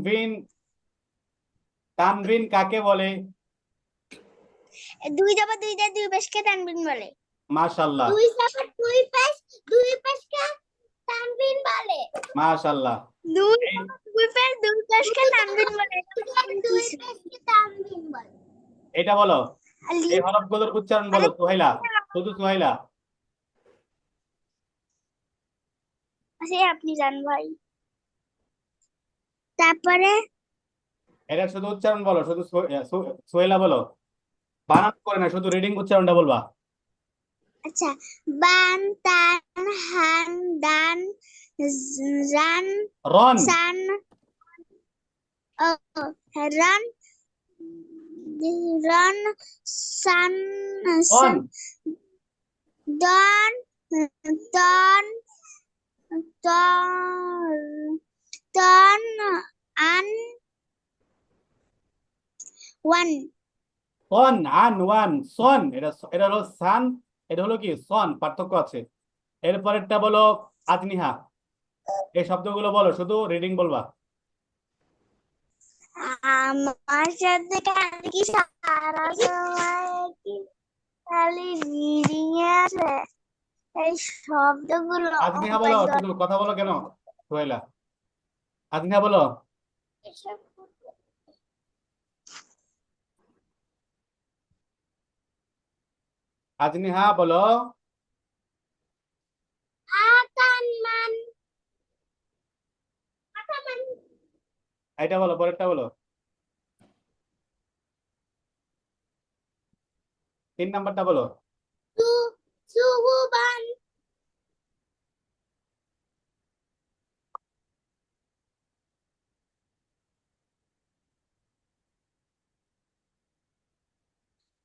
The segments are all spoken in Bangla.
তানভিন তানভিন কাকে বলে? দুই জাবা দুই দা দুই পাশকে তানবিন বলে। মাশাআল্লাহ, দুই জাবা দুই পাশকে তানবিন বলে। মাশাআল্লাহ। দুই এই জাবা দুই পাশকে তানবিন বলে। দুই পাশকে তানবিন বলে। এটা বলো, এই আলিফ হরফগুলোর উচ্চারণ বলো আরে সুহাইলা, শুধু সুহাইলা। আচ্ছা আপনি জান ভাই। তারপরে এটা শুধু উচ্চারণ বলো, শুধু সুহাইলা বলো, বানান করে না, শুধু রিডিং উচ্চারণটা বলবা। আচ্ছা, বান তান হান দান রান রন, সান ও রান রান সান অন, দন তন তন তন আন ওয়ান। অন, আন, ওয়ান, সন। এটা এটা হলো সান, এটা হলো কি সন, পার্থক্য আছে। এরপরেরটা বলো আজনিহা। এই শব্দগুলো বলো, শুধু রিডিং বলবা। আমার সাথে কাল কি সারা সময় কি খালি রিডিং আছে, এই শব্দগুলো আজনিহা বলো, শুধু কথা বলো কেন সোহেলা? আজনিহা বলো। আজনিহা বলো। আকান মান আকামান এটা বলো, পরেরটা বলো। 3 নাম্বারটা বলো। সু সুহুবান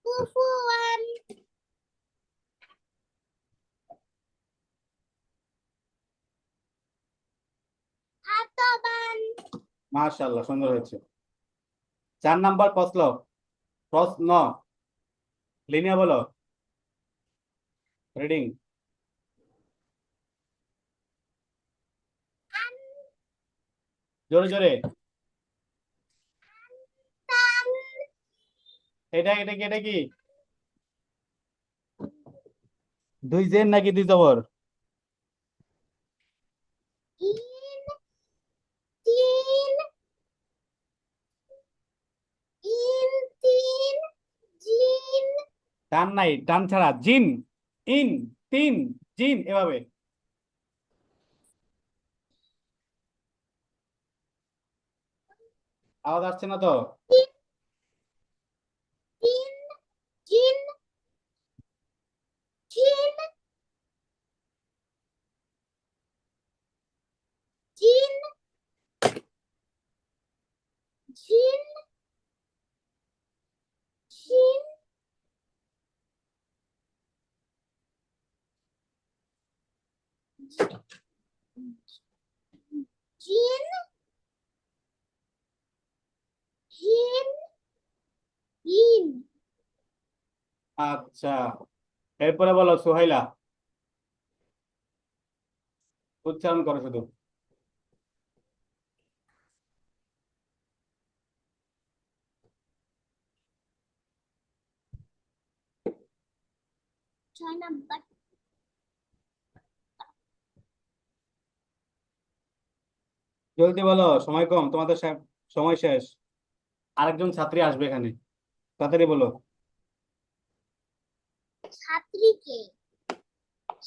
কুফুয়ান আতাবান। মাশাআল্লাহ, সুন্দর হয়েছে। 4 নাম্বার প্রশ্ন, প্রশ্ন লিনিয়া বলো, রিডিং। জোরে জোরে। তান এটা এটা কি, এটা কি? 2 জের নাকি 2 জবর? ইন তিন ইন তিন জিন টান নাই, টান ছাড়া জিন। ইন, তিন, জিন, এভাবে। আওয়াজ আসছে না তো? তিন তিন জিন জিন জিন জিন জিন জিন জিন জিন। আচ্ছা, এরপরে বলো সোহাইলা, উচ্চারণ করো শুধু। 6 নাম্বার। জলদি বলো, সময় কম তোমাদের, সময় শেষ। আরেকজন ছাত্রী আসবে এখানে, তাড়াতাড়ি বলো। ছাত্রীকে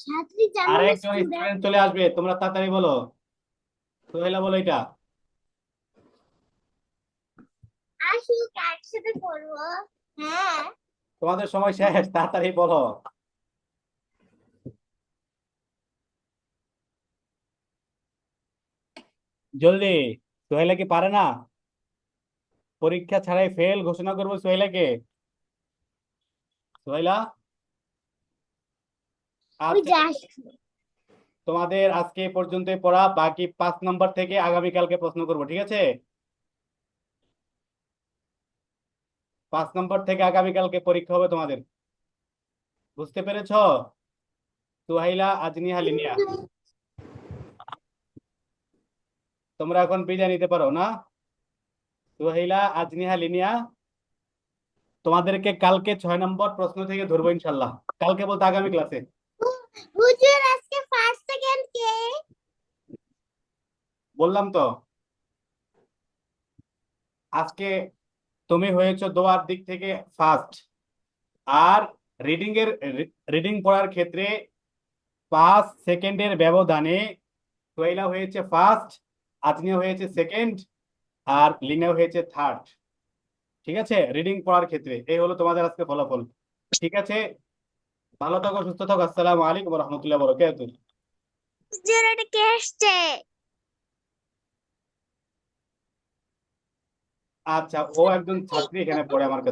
ছাত্রী জানো না আরেকজন স্টুডেন্ট। স্টুডেন্ট চলে আসবে, তোমরা তাড়াতাড়ি বলো। সোহেলা বলো এটা। আসুক একসাথে পড়বো। হ্যাঁ তোমাদের সময় শেষ, তাড়াতাড়ি বলো। জলদি। সোহেলা কি পারে না? পরীক্ষা ছাড়াই ফেল ঘোষণা করবো সোহেলাকে। সোহেলা। ওই আচ্ছা, যাস। তোমাদের আজকে এ পর্যন্তই পড়া, বাকি 5 নাম্বার থেকে আগামীকালকে প্রশ্ন করবো, ঠিক আছে? 5 নাম্বার থেকে আগামীকালকে পরীক্ষা হবে তোমাদের, বুঝতে পেরেছো? সুহাইলা, আজনিহা, লিনিয়া, তোমরা এখন বিদায় নিতে পারো না? সুহাইলা, আজনিহা, লিনিয়া, তোমাদেরকে কালকে 6 নম্বর প্রশ্ন থেকে ধরবো ইনশাল্লাহ। কালকে বলতে আগামী ক্লাসে। হুজুর আজকে ফার্স্ট সেকেন্ড কে? বললাম তো আজকে তুমি হয়েছো দোয়ার দিক থেকে ফার্স্ট। আর রিডিং পড়ার ক্ষেত্রে 5 সেকেন্ডের ব্যবধানে সোহেলা হয়েছে ফার্স্ট, আজনিয়া হয়েছে সেকেন্ড, আর লিনা হয়েছে থার্ড। ঠিক আছে, রিডিং পড়ার ক্ষেত্রে এই হলো তোমাদের আজকে ফলাফল। ঠিক আছে, ভালো থাকো, সুস্থ থাকো। আসসালামু আলাইকুম রহমতুল্লাহ বরকাতুহু। হুজুর এটা কে আসছে? আচ্ছা, ও একজন ছাত্রী এখানে পড়ে আমার কাছে।